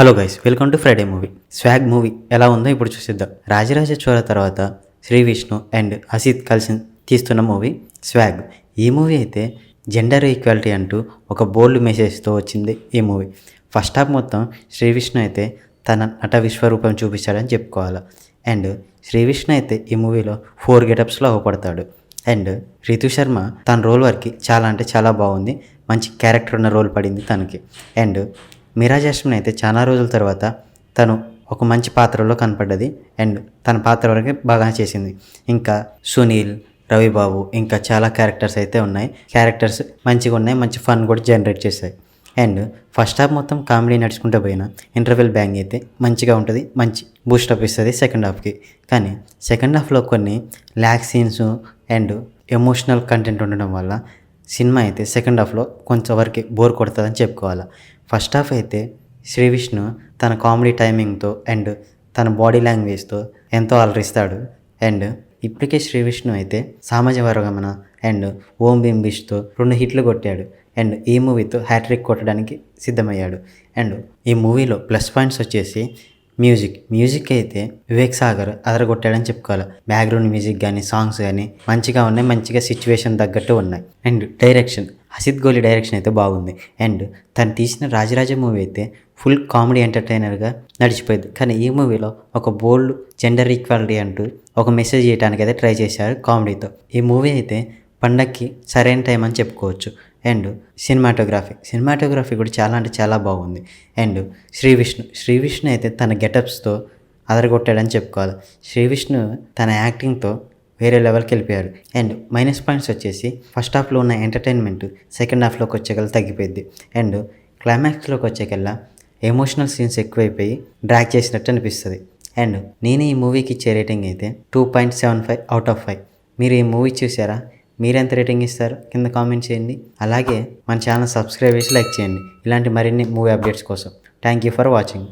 Hello guys, welcome to Friday movie. Swag movie ఎలా ఉందో ఇప్పుడు చూసిద్దాం. రాజరాజ చోళ తర్వాత శ్రీ విష్ణు అండ్ అసిత్ కలిసి తీస్తున్న మూవీ స్వాగ్. ఈ మూవీ అయితే జెండర్ ఈక్వాలిటీ అంటూ ఒక బోల్డ్ మెసేజ్తో వచ్చింది ఈ మూవీ. ఫస్ట్ హాఫ్ మొత్తం శ్రీ విష్ణు అయితే తన నట విశ్వరూపం చూపించాడని చెప్పుకోవాలి. అండ్ శ్రీ విష్ణు అయితే ఈ మూవీలో 4 గెటప్స్లో అవపడతాడు. అండ్ రితు శర్మ తన రోల్ వరకు చాలా అంటే చాలా బాగుంది. మంచి క్యారెక్టర్ ఉన్న రోల్ పడింది తనకి. అండ్ మీరా జాస్మిన్ అయితే చాలా రోజుల తర్వాత తను ఒక మంచి పాత్రలో కనపడ్డది. అండ్ తన పాత్ర వరకు బాగా చేసింది. ఇంకా సునీల్, రవిబాబు ఇంకా చాలా క్యారెక్టర్స్ అయితే ఉన్నాయి. క్యారెక్టర్స్ మంచిగా ఉన్నాయి, మంచి ఫన్ కూడా జనరేట్ చేశాయి. అండ్ ఫస్ట్ హాఫ్ మొత్తం కామెడీ నడుచుకుంటూ పోయిన ఇంటర్వెల్ బ్యాంగ్ అయితే మంచిగా ఉంటుంది, మంచి బూస్టప్ ఇస్తుంది సెకండ్ హాఫ్కి. కానీ సెకండ్ హాఫ్లో కొన్ని lakh scenes and emotional content ఉండడం వల్ల సినిమా అయితే సెకండ్ హాఫ్లో కొంచెం వరకు బోర్ కొడుతుందని చెప్పుకోవాలి. ఫస్ట్ హాఫ్ అయితే శ్రీ విష్ణు తన కామెడీ టైమింగ్తో అండ్ తన బాడీ లాంగ్వేజ్తో ఎంతో అలరిస్తాడు. అండ్ ఇప్పటికే శ్రీ విష్ణు అయితే సామాజ వర్గమన అండ్ ఓం భీమ్ బిష్తో 2 హిట్లు కొట్టాడు. అండ్ ఈ మూవీతో హ్యాట్రిక్ కొట్టడానికి సిద్ధమయ్యాడు. అండ్ ఈ మూవీలో ప్లస్ పాయింట్స్ వచ్చేసి మ్యూజిక్ అయితే వివేక్ సాగర్ అదరగొట్టాడని చెప్పుకోవాలి. బ్యాక్గ్రౌండ్ మ్యూజిక్ కానీ సాంగ్స్ కానీ మంచిగా ఉన్నాయి, మంచిగా సిచ్యువేషన్ తగ్గట్టు ఉన్నాయి. And direction Asit Goli direction అయితే బాగుంది. అండ్ తను తీసిన రాజరాజ మూవీ అయితే ఫుల్ కామెడీ ఎంటర్టైనర్గా నడిచిపోయింది. కానీ ఈ మూవీలో ఒక బోల్డ్ జెండర్ ఈక్వాలిటీ అంటూ ఒక మెసేజ్ చేయడానికి అయితే ట్రై చేశారు కామెడీతో. ఈ మూవీ అయితే పండక్కి సరైన టైం అని చెప్పుకోవచ్చు. అండ్ సినిమాటోగ్రఫీ కూడా చాలా అంటే చాలా బాగుంది. అండ్ శ్రీ విష్ణు అయితే తన గెటప్స్తో అదరగొట్టాడని చెప్పుకోవాలి. శ్రీ విష్ణు తన యాక్టింగ్తో వేరే లెవెల్కి వెళ్ళిపోయారు. అండ్ మైనస్ పాయింట్స్ వచ్చేసి ఫస్ట్ హాఫ్లో ఉన్న ఎంటర్టైన్మెంట్ సెకండ్ హాఫ్లోకి వచ్చేకల్లా తగ్గిపోయింది. అండ్ క్లైమాక్స్లోకి వచ్చేకల్లా ఎమోషనల్ సీన్స్ ఎక్కువైపోయి డ్రాగ్ చేసినట్టు అనిపిస్తుంది. అండ్ నేను ఈ మూవీకి ఇచ్చే రేటింగ్ అయితే 2.75 అవుట్ ఆఫ్ 5. మీరు ఈ మూవీ చూసారా? మీరు ఎంత రేటింగ్ ఇస్తారు కింద కామెంట్ చేయండి. అలాగే మన ఛానల్ సబ్స్క్రైబ్ చేసి లైక్ చేయండి ఇలాంటి మరిన్ని మూవీ అప్డేట్స్ కోసం. Thank you for watching.